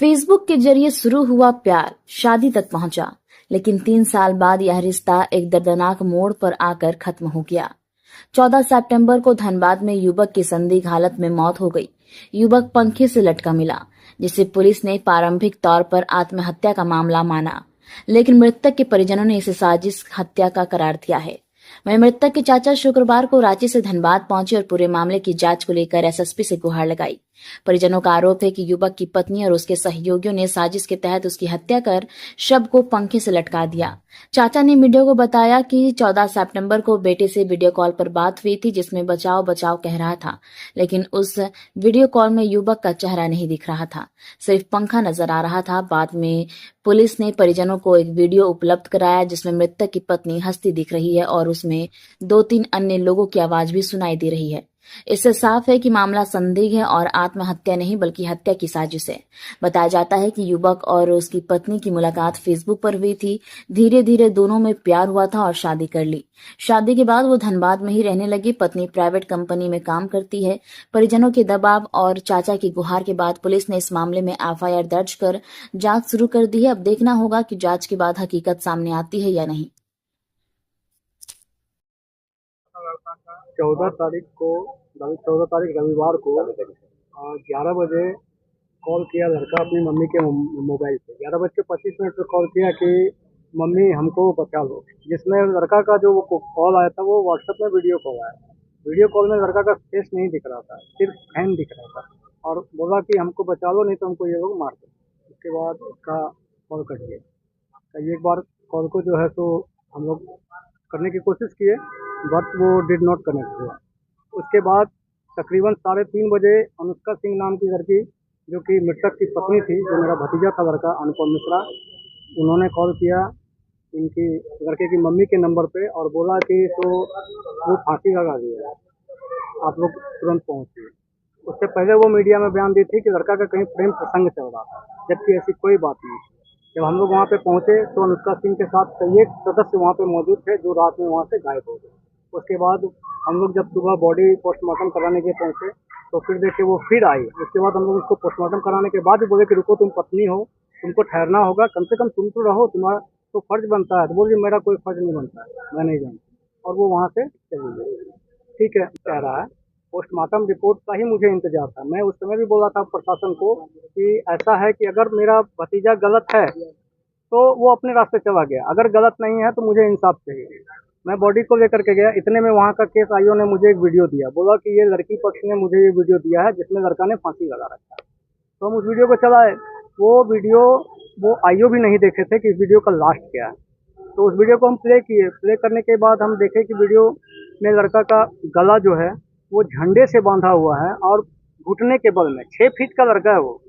Facebook के जरिए शुरू हुआ प्यार शादी तक पहुंचा, लेकिन 3 साल बाद यह रिश्ता एक दर्दनाक मोड़ पर आकर खत्म हो गया। 14 सितंबर को धनबाद में युवक की संदिग्ध हालत में मौत हो गई। युवक पंखे से लटका मिला, जिसे पुलिस ने प्रारंभिक तौर पर आत्महत्या का मामला माना, लेकिन मृतक के परिजनों ने इसे साजिश हत्या का करार दिया है। वहीं मृतक के चाचा शुक्रवार को रांची से धनबाद पहुंचे और पूरे मामले की जांच को लेकर एसएसपी से गुहार लगाई। परिजनों का आरोप है कि युवक की पत्नी और उसके सहयोगियों ने साजिश के तहत उसकी हत्या कर शव को पंखे से लटका दिया। चाचा ने मीडिया को बताया कि 14 सितंबर को बेटे से वीडियो कॉल पर बात हुई थी, जिसमें बचाओ बचाओ कह रहा था, लेकिन उस वीडियो कॉल में युवक का चेहरा नहीं दिख रहा था, सिर्फ पंखा नजर आ रहा था। बाद में पुलिस ने परिजनों को एक वीडियो उपलब्ध कराया, जिसमें मृतक की पत्नी हंसती दिख रही है और उसमें 2-3 अन्य लोगों की आवाज भी सुनाई दे रही है। इससे साफ है कि मामला संदिग्ध है और आत्महत्या नहीं बल्कि हत्या की साजिश है। बताया जाता है कि युवक और उसकी पत्नी की मुलाकात फेसबुक पर हुई थी। धीरे धीरे दोनों में प्यार हुआ था और शादी कर ली। शादी के बाद वो धनबाद में ही रहने लगी। पत्नी प्राइवेट कंपनी में काम करती है। परिजनों के दबाव और चाचा की गुहार के बाद पुलिस ने इस मामले में एफआईआर दर्ज कर जांच शुरू कर दी है। अब देखना होगा कि जांच के बाद हकीकत सामने आती है या नहीं। 14 तारीख रविवार को 11 बजे कॉल किया लड़का अपनी मम्मी के मोबाइल पे। 11:25 पे कॉल किया कि मम्मी हमको बचा लो, जिसमें लड़का का जो कॉल आया था वो व्हाट्सएप में वीडियो कॉल आया। वीडियो कॉल में लड़का का फेस नहीं दिख रहा था, सिर्फ हैंड दिख रहा था और बोला कि हमको बचा लो नहीं तो हमको ये लोग मार दो। उसके बाद उसका कॉल कट गया। एक बार कॉल को जो है तो हम लोग करने की कोशिश किए, बट वो डिड नॉट कनेक्ट हुआ। उसके बाद तकरीबन 3:30 बजे अनुष्का सिंह नाम की लड़की, जो कि मृतक की पत्नी थी, जो मेरा भतीजा था लड़का अनुपम मिश्रा, उन्होंने कॉल किया इनकी लड़के की मम्मी के नंबर पे और बोला कि तो वो फांसी लगा दिया है, आप लोग तुरंत पहुँचिए। उससे पहले वो मीडिया में बयान दी थी कि लड़का का कहीं प्रेम प्रसंग चल रहा था, जबकि ऐसी कोई बात नहीं थी। जब हम लोग वहाँ पे पहुँचे तो अनुष्का सिंह के साथ कई एक सदस्य वहाँ पे मौजूद थे, जो रात में वहाँ से गायब हो गए। उसके बाद हम लोग जब सुबह बॉडी पोस्टमार्टम कराने के पहुँचे तो फिर देखे वो फिर आई। उसके बाद हम लोग उसको पोस्टमार्टम कराने के बाद भी बोले कि रुको, तुम पत्नी हो, तुमको ठहरना होगा, कम से कम तुम तो रहो, तुम्हारा तो फर्ज बनता है। तो बोलिए मेरा कोई फर्ज नहीं बनता है, मैं नहीं जानती, और वो वहाँ से चली गई। ठीक है, कह रहा है पोस्टमार्टम रिपोर्ट का ही मुझे इंतजार था। मैं उस समय भी बोला था प्रशासन को कि ऐसा है कि अगर मेरा भतीजा गलत है तो वो अपने रास्ते चला गया, अगर गलत नहीं है तो मुझे इंसाफ चाहिए। मैं बॉडी को लेकर के गया, इतने में वहाँ का केस आईओ ने मुझे एक वीडियो दिया, बोला कि ये लड़की पक्ष ने मुझे ये वीडियो दिया है जिसमें लड़का ने फांसी लगा रखा है। तो हम उस वीडियो को चलाए, वो वीडियो वो आईओ भी नहीं देखे थे कि इस वीडियो का लास्ट क्या है। तो उस वीडियो को हम प्ले किए। प्ले करने के बाद हम देखे कि वीडियो में लड़का का गला जो है वो झंडे से बांधा हुआ है और घुटने के बल में 6 फीट का लड़का है, वो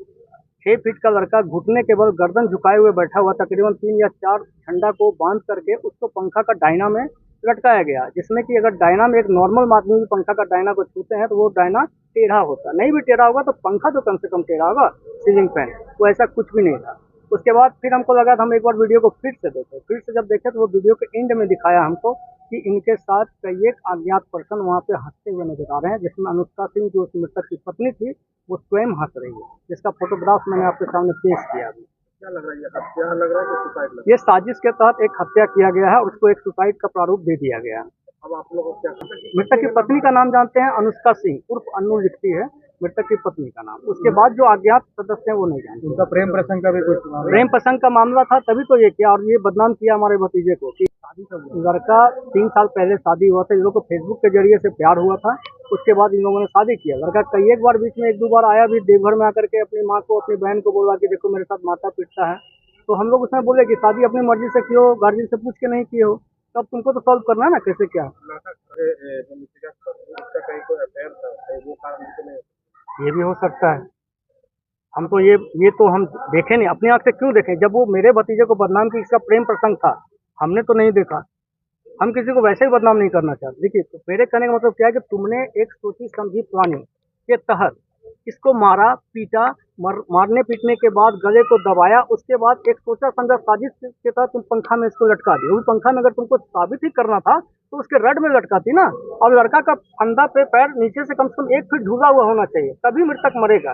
6 फीट का लड़का घुटने के बल गर्दन झुकाए हुए बैठा हुआ। तकरीबन 3 या 4 झंडा को बांध करके उसको पंखा का डायना में लटकाया गया, जिसमें कि अगर डायना में एक नॉर्मल आदमी भी पंखा का डायना को छूते हैं तो वो डायना टेढ़ा होता, नहीं भी टेढ़ा होगा तो पंखा तो कम से कम टेढ़ा होगा, सीलिंग फैन, वो ऐसा कुछ भी नहीं था। उसके बाद फिर हमको लगा था हम एक बार वीडियो को फिर से देखें। फिर से जब देखे तो वो वीडियो के एंड में दिखाया हमको कि इनके साथ कई एक अज्ञात पर्सन वहाँ पे हंसते हुए नजर आ रहे हैं, जिसमें अनुष्का सिंह जो उस मृतक की पत्नी थी वो स्वयं हंस रही है, जिसका फोटोग्राफ मैंने आपके सामने पेश किया अभी। क्या लग रहा है, ये हत्या लग रहा है कि सुसाइड लग रहा ये साजिश के तहत एक हत्या किया गया है और उसको एक सुसाइड का प्रारूप दे दिया गया है। है? अब आप लोग क्या करते हैं? मृतक की पत्नी का नाम जानते हैं, अनुष्का सिंह उर्फ अन्नू लिखती है मृतक की पत्नी का नाम। उसके बाद जो अज्ञात सदस्य हैं वो नहीं जानते। उनका प्रेम प्रसंग का भी कुछ प्रेम प्रसंग का मामला था, तभी तो ये किया और ये बदनाम किया हमारे भतीजे को कि लड़का 3 साल पहले शादी हुआ था, इन लोगों को फेसबुक के जरिए से प्यार हुआ था। उसके बाद इन लोगों ने शादी किया। लड़का कई एक बार बीच में 1-2 बार आया भी देवघर में आकर के अपनी माँ को अपनी बहन को बोला कि देखो मेरे साथ माता पीटता है। तो हम लोग उसमें बोले कि शादी अपनी मर्जी से किए हो, गार्जियन से पूछ के नहीं किए हो, तब तुमको तो सॉल्व करना है ना, कैसे क्या। ये भी हो सकता है, हम तो ये तो हम देखे नहीं, अपनी आँख से क्यों देखें। जब वो मेरे भतीजे को बदनाम की इसका प्रेम प्रसंग था, हमने तो नहीं देखा। हम किसी को वैसे ही बदनाम नहीं करना चाहते। देखिए, तो मेरे कहने का मतलब क्या है कि तुमने एक सोची समझी प्लानिंग के तहत इसको मारा, पीटा, मारने पीटने के बाद गले को दबाया, उसके बाद एक सोचा समझा साजिश के तहत तुम पंखा में इसको लटका दिए। वो पंखा में अगर तुमको साबित ही करना था तो उसके रड में लटकाती ना। और लड़का का फंदा पे पैर नीचे से कम 1 फीट झूला हुआ होना चाहिए, तभी मृतक मरेगा।